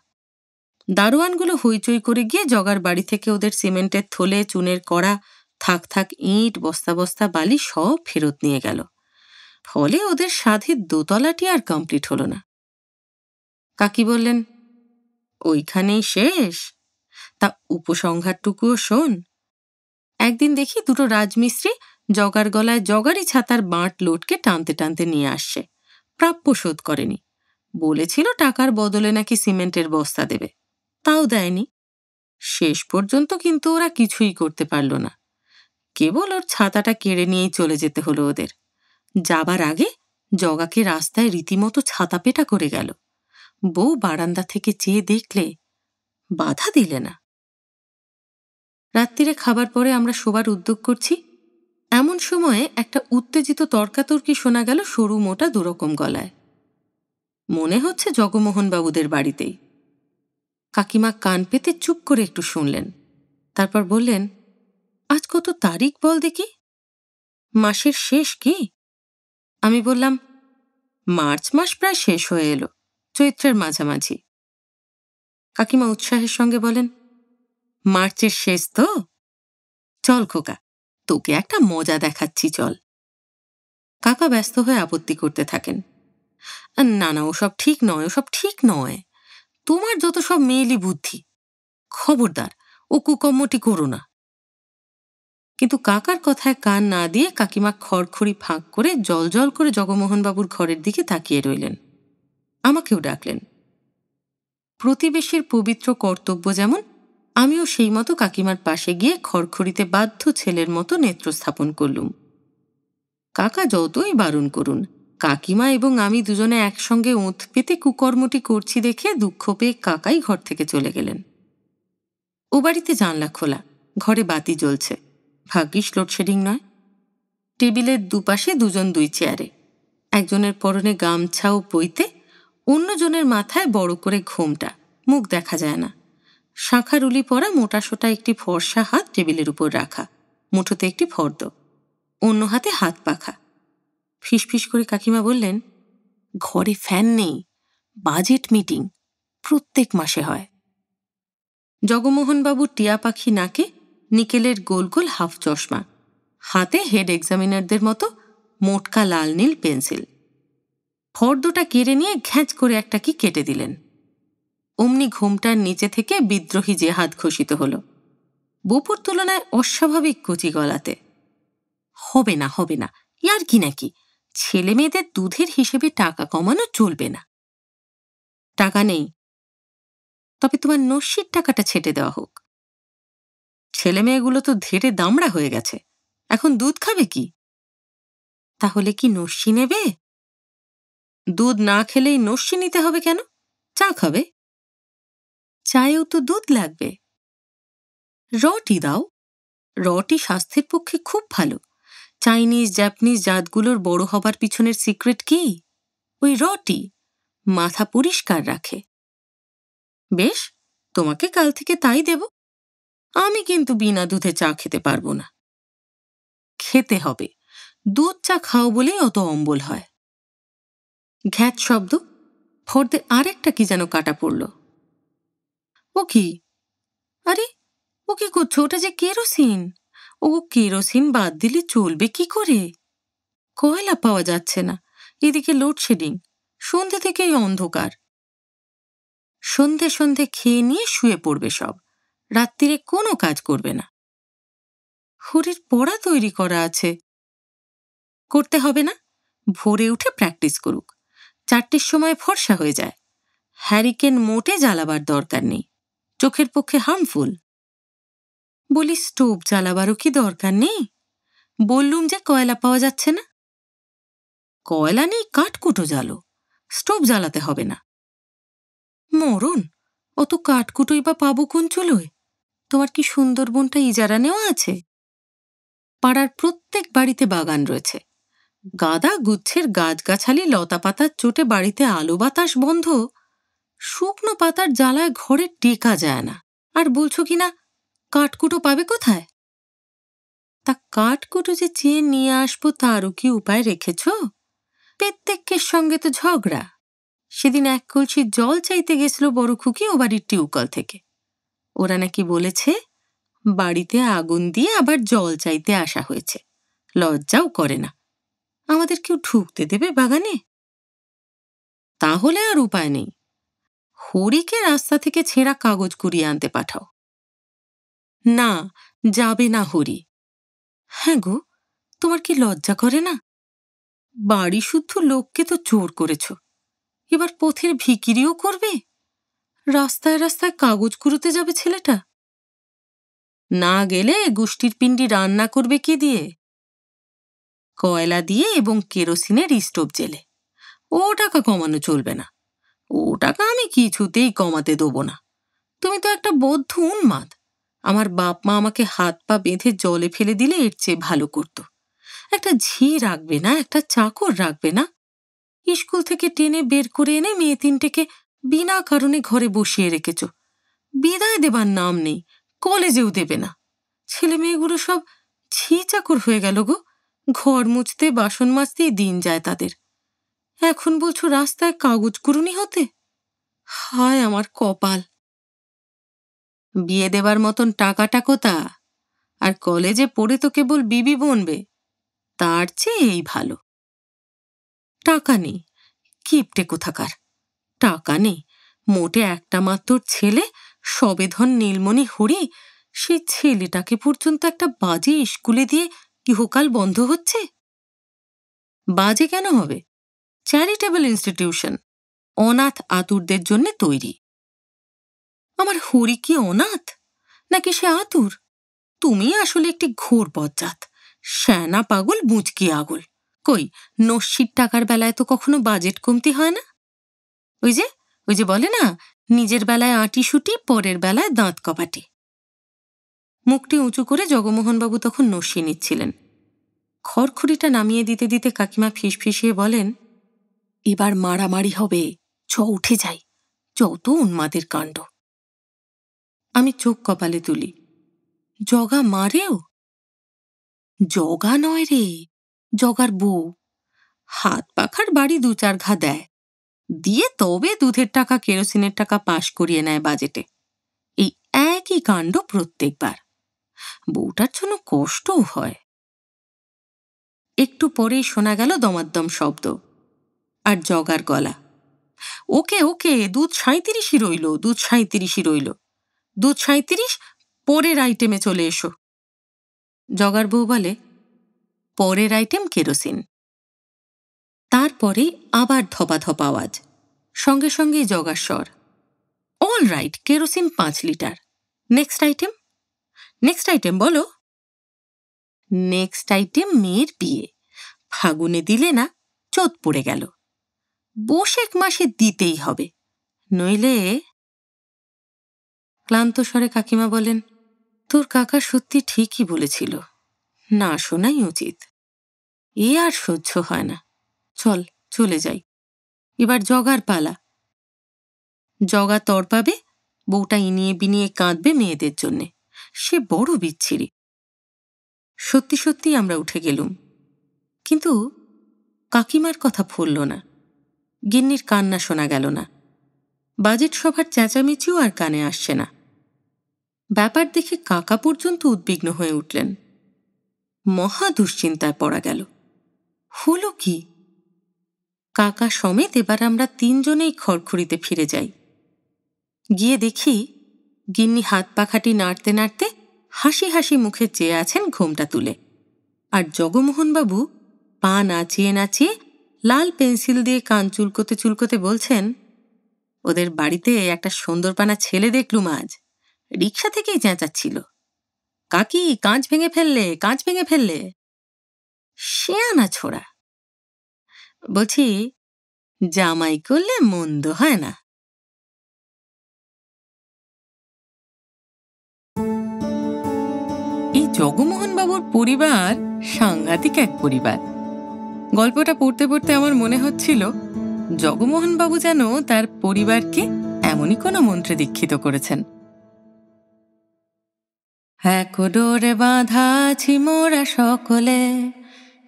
S1: দারোয়ানগুলো হইচই করে গিয়ে জগার বাড়ি থেকে ওদের সিমেন্টের থলে, চুনের কড়া, থাক থাক ইট, বস্তা বস্তা বালি সব ফেরত নিয়ে গেল। ফলে ওদের সাধের দোতলাটি আর কমপ্লিট হলো না। কাকি বললেন, ওইখানেই শেষ? তা উপসংহারটুকুও শোন। একদিন দেখি দুটো রাজমিস্ত্রি জগার গলায় জগারই ছাতার বাঁট লোটকে টানতে টানতে নিয়ে আসছে। প্রাপ্য শোধ করেনি। বলেছিল টাকার বদলে নাকি সিমেন্টের বস্তা দেবে, তাও দেয়নি। শেষ পর্যন্ত কিন্তু ওরা কিছুই করতে পারল না। কেবল ওর ছাতাটা কেড়ে নিয়েই চলে যেতে হলো ওদের। যাবার আগে জগাকে রাস্তায় রীতিমতো ছাতা পেটা করে গেল। বউ বারান্দা থেকে চেয়ে দেখলে, বাধা দিলে না। রাত্রিরে খাবার পরে আমরা শোবার উদ্যোগ করছি, এমন সময়ে একটা উত্তেজিত তর্কাতর্কি শোনা গেল সরু মোটা দুরকম গলায়। মনে হচ্ছে জগমোহনবাবুদের বাড়িতেই। কাকিমা কান পেতে চুপ করে একটু শুনলেন, তারপর বললেন, আজ কত তারিখ বল দেখি? মাসের শেষ কি? আমি বললাম, মার্চ মাস প্রায় শেষ হয়ে এলো, চৈত্রের মাঝামাঝি। কাকিমা উৎসাহের সঙ্গে বলেন, মার্চের শেষ তো? চল খোকা, তোকে একটা মজা দেখাচ্ছি, চল। কাকা ব্যস্ত হয়ে আপত্তি করতে থাকেন, না না, ওসব ঠিক নয়, ওসব ঠিক নয়। তোমার যত সব মেয়েলি বুদ্ধি, খবরদার ও কুকর্মটি করো না। কিন্তু কাকার কথায় কান না দিয়ে কাকিমা খড়খড়ি ফাঁক করে জল জল করে জগমোহনবাবুর ঘরের দিকে তাকিয়ে রইলেন। আমাকেও ডাকলেন। প্রতিবেশীর পবিত্র কর্তব্য যেমন, আমিও সেই মতো কাকিমার পাশে গিয়ে খড়খড়িতে বাধ্য ছেলের মতো নেত্র স্থাপন করলুম। কাকা যতই বারণ করুন, কাকিমা এবং আমি দুজনে একসঙ্গে ওঁত পেতে কুকর্মটি করছি দেখে দুঃখ পেয়ে কাকাই ঘর থেকে চলে গেলেন। ও বাড়িতে জানলা খোলা, ঘরে বাতি জ্বলছে, ভাগ্যিস লোডশেডিং নয়। টেবিলের দুপাশে দুজন দুই চেয়ারে, একজনের পরনে গামছা ও পইতে, অন্যজনের মাথায় বড় করে ঘোমটা, মুখ দেখা যায় না। শাঁখারুলি পরা মোটাসোটা একটি ফর্সা হাত টেবিলের উপর রাখা, মুঠোতে একটি ফর্দ, অন্য হাতে হাত পাখা। ফিসফিস করে কাকিমা বললেন, ঘরে ফ্যান নেই, বাজেট মিটিং প্রত্যেক মাসে হয়। জগমোহনবাবুর টিয়া পাখি নাকে নিকেলের গোল গোল হাফ চশমা, হাতে হেড এক্সামিনারদের মতো মোটকা লাল নীল পেন্সিল। ফর্দটা কেড়ে নিয়ে ঘ্যাঁচ করে একটা কি কেটে দিলেন। অমনি ঘুমটার নিচে থেকে বিদ্রোহী যে হাত ঘোষিত হল, বপুর তুলনায় অস্বাভাবিক কচি গলাতে। হবে না, হবে না, ইয়ার কি নাকি, ছেলে মেয়েদের দুধের হিসেবে টাকা কমানো চলবে না। টাকা নেই, তবে তোমার নস্যির টাকাটা ছেটে দেওয়া হোক। ছেলে মেয়েগুলো তো ধেড়ে দামড়া হয়ে গেছে, এখন দুধ খাবে কি? তাহলে কি নস্যি নেবে? দুধ না খেলেই নস্যি নিতে হবে কেন? চা খাবে? চায়েও তো দুধ লাগবে। রটি দাও, রটি স্বাস্থ্যের পক্ষে খুব ভালো। চাইনিজ জাপানিজ জাতগুলোর বড় হবার পিছনের সিক্রেট কি? ওই রটি মাথা পরিষ্কার রাখে। বেশ, তোমাকে কাল থেকে তাই দেব। আমি কিন্তু বিনা দুধে চা খেতে পারবো না। খেতে হবে, দুধ চা খাও বলেই অত অম্বল হয়। ঘ্যাঁচ শব্দ, ফর্দে আর একটা কি যেন কাটা পড়ল। ও কি? আরে ও কি করছো? ওটা যে কেরোসিন। ও কেরোসিন বাদ দিলে চলবে কি করে? কয়লা পাওয়া যাচ্ছে না, এদিকে লোডশেডিং, সন্ধে থেকেই অন্ধকার। সন্ধে সন্ধে খেয়ে নিয়ে শুয়ে পড়বে সব, রাত্রিরে কোনো কাজ করবে না। হরির পড়া তৈরি করা আছে। করতে হবে না, ভোরে উঠে প্র্যাকটিস করুক, 4টের সময় ফর্সা হয়ে যায়। হ্যারিকেন মোটে জ্বালাবার দরকার নেই, চোখের পক্ষে হার্মফুল। বলি স্টোভ জ্বালাবারও কি দরকার নেই? বললুম যে কয়লা পাওয়া যাচ্ছে না। কয়লা নেই, কাঠকুটো জ্বালো, স্টোভ জ্বালাতে হবে না। মরণ, অত কাঠকুটোই বা পাবো কোন চুলোয়? তোমার কি সুন্দরবনটা ইজারা নেওয়া আছে? পাড়ার প্রত্যেক বাড়িতে বাগান রয়েছে, গাদা গুচ্ছের গাছগাছালি লতা পাতার চোটে বাড়িতে আলো বাতাস বন্ধ, শুকনো পাতার জ্বালায় ঘরে টেকা যায় না। আর বলছো কিনা কাঠকুটো পাবে কোথায়? তা কাঠকুটো যে চেয়ে নিয়ে আসবো তারও কি উপায় রেখেছ? প্রত্যেকের সঙ্গে তো ঝগড়া। সেদিন এক কলসি জল চাইতে গেছিল বড় খুকি ও বাড়ির টিউকল থেকে। ওরা নাকি বলেছে বাড়িতে আগুন দিয়ে আবার জল চাইতে আসা হয়েছে, লজ্জাও করে না। আমাদের কেউ ঢুকতে দেবে বাগানে? তাহলে আর উপায় নেই, হরিকে রাস্তা থেকে ছেঁড়া কাগজ কুড়িয়ে আনতে পাঠাও। না, যাবে না হরি। হ্যাঁ গো, তোমার কি লজ্জা করে না? বাড়ি শুদ্ধ লোককে তো চোর করেছ, এবার পথের ভিকিরিও করবে? রাস্তায় রাস্তায় কাগজ কুড়োতে যাবে ছেলেটা। না গেলে গোষ্ঠীর পিণ্ডি রান্না করবে কি দিয়ে? কয়লা দিয়ে এবং কেরোসিনের স্টোভ জেলে। ও টাকা কমানো চলবে না, ও টাকা আমি কিছুতেই কমাতে দেবো না। তুমি তো একটা বদ্ধ উন্মাদ। আমার বাপ মা আমাকে হাত পা বেঁধে জলে ফেলে দিলে এর চেয়ে ভালো করতো। একটা ঝি রাখবে না, একটা চাকর রাখবে না। স্কুল থেকে টেনে বের করে এনে মেয়ে 3টেকে বিনা কারণে ঘরে বসিয়ে রেখেছ। বিদায় দেবার নাম নেই, কলেজেও দেবে না। ছেলে মেয়েগুলো সব ঝি চাকর হয়ে গেল গো, ঘর মুছতে বাসন মাজতেই দিন যায় তাদের। এখন বলছো রাস্তায় কাগজ কুড়ুনি হতে? হায় আমার কপাল। বিয়ে দেবার মতন টাকাটা কোথা? আর কলেজে পড়ে তো কেবল বিবি বনবে, তার চেয়ে এই ভালো। টাকা নেই, কিপটে কোথাকার। টাকা নেই, মোটে একটা মাত্র ছেলে, সবেধন নীলমণি হরি, সেই ছেলেটাকে পর্যন্ত একটা বাজে স্কুলে দিয়ে ইহকাল বন্ধ হচ্ছে। বাজে কেন হবে? চ্যারিটেবল ইনস্টিটিউশন, অনাথ আতুরদের জন্য তৈরি। আমার হরি কি অনাথ নাকি সে আতুর? তুমি আসলে একটি ঘোর বজ্জাত, শ্যানা পাগল, বুঁচকি আগুল। কই, নস্যির টাকার বেলায় তো কখনো বাজেট কমতি হয় না। ওই যে বলে না, নিজের বেলায় আঁটি শুটি, পরের বেলায় দাঁত কপাটি। মুখটি উঁচু করে জগমোহনবাবু তখন নস্যি নিচ্ছিলেন। খড়খড়িটা নামিয়ে দিতে দিতে কাকিমা ফিসফিসিয়ে বলেন, এবার মারামারি হবে, উঠে যাই, যত উন্মাদের কাণ্ড। আমি চোখ কপালে তুলি। জগা মারেও? জগা নয় রে, জগার বউ। হাত পাখার বাড়ি 2-4 ঘা দেয়, দিয়ে তবে দুধের টাকা কেরোসিনের টাকা পাশ করিয়ে নেয় বাজেটে। এই একই কাণ্ড প্রত্যেকবার। বউটার জন্য কষ্টও হয়। একটু পরেই শোনা গেল দমাদ্দম শব্দ আর জগার গলা, ওকে ওকে, দুধ 37ই রইল, দুধ 37ই রইল, দুধ 37, পরের আইটেমে চলে এসো। জগার বউ বলে, পরের আইটেম কেরোসিন। তারপরে আবার ধপা ধপা আওয়াজ, সঙ্গে সঙ্গে জগার স্বর, all right, kerosene 5 litre. Next item, next item বলো। নেক্সট আইটেম মেয়ের বিয়ে, ফাগুনে দিলে না চোদ পড়ে গেল, বৈশাখ মাসে দিতেই হবে, নইলে। ক্লান্ত স্বরে কাকিমা বলেন, তোর কাকা সত্যি ঠিকই বলেছিল, না শোনাই উচিত। এ আর সহ্য হয় না, চল চলে যাই, এবার জগার পালা। জগা তড়পাবে, বউটা ইনিয়ে বিনিয়ে কাঁদবে মেয়েদের জন্যে, সে বড় বিচ্ছিরি। সত্যি সত্যি আমরা উঠে গেলুম, কিন্তু কাকিমার কথা ফলল না, গিন্নির কান্না শোনা গেল না, বাজেট সভার চেঁচামেচিও আর কানে আসছে না। ব্যাপার দেখে কাকা পর্যন্ত উদ্বিগ্ন হয়ে উঠলেন। মহা দুশ্চিন্তায় পড়া গেল, হলো কি? কাকা সমেত এবার আমরা 3 জনেই খড়খড়িতে ফিরে যাই। গিয়ে দেখি গিন্নি হাত পাখাটি নাড়তে নাড়তে হাসি হাসি মুখে চেয়ে আছেন ঘোমটা তুলে, আর জগমোহনবাবু পা নাচিয়ে নাচিয়ে লাল পেন্সিল দিয়ে কান চুলকোতে চুলকোতে বলছেন, ওদের বাড়িতে একটা সুন্দরপানা ছেলে দেখলুম আজ, রিক্সা থেকেই চেঁচাচ্ছিল, কাকি কাঁচ ভেঙে ফেললে, কাঁচ ভেঙে ফেললে। শেয়ানা ছোড়া। বলছি, জামাই করলে মন্দ হয় না। এই জগমোহনবাবুর পরিবার সাংঘাতিক এক পরিবার। গল্পটা পড়তে পড়তে আমার মনে হচ্ছিল জগমোহনবাবু যেন তার পরিবারকে এমনই কোনো মন্ত্রে দীক্ষিত করেছেন। এক ডোরে বাঁধা আছি মোরা সকলে,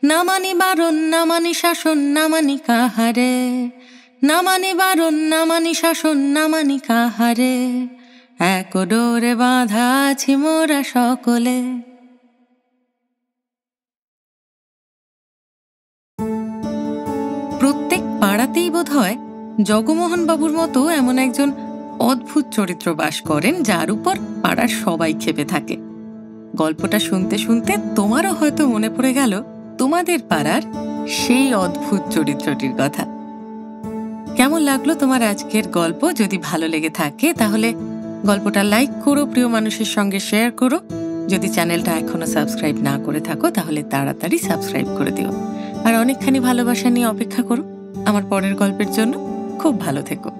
S1: না মানি বারণ, না মানি শাসন, না মানি কাহারে, না মানি বারণ, না মানি শাসন, না মানি কাহারে, এক ডোরে বাঁধা আছি মোরা সকলে। প্রত্যেক পাড়াতেই বোধ হয় জগমোহনবাবুর মতো এমন একজন অদ্ভুত চরিত্র বাস করেন, যার উপর পাড়ার সবাই ক্ষেপে থাকে। গল্পটা শুনতে শুনতে তোমারও হয়তো মনে পড়ে গেল তোমাদের পাড়ার সেই অদ্ভুত চরিত্রটির কথা। কেমন লাগলো তোমার আজকের গল্প? যদি ভালো লেগে থাকে তাহলে গল্পটা লাইক করো, প্রিয় মানুষের সঙ্গে শেয়ার করো। যদি চ্যানেলটা এখনো সাবস্ক্রাইব না করে থাকো তাহলে তাড়াতাড়ি সাবস্ক্রাইব করে দিও, আর অনেকখানি ভালোবাসা নিয়ে অপেক্ষা করো আমার পরের গল্পের জন্য। খুব ভালো থেকো।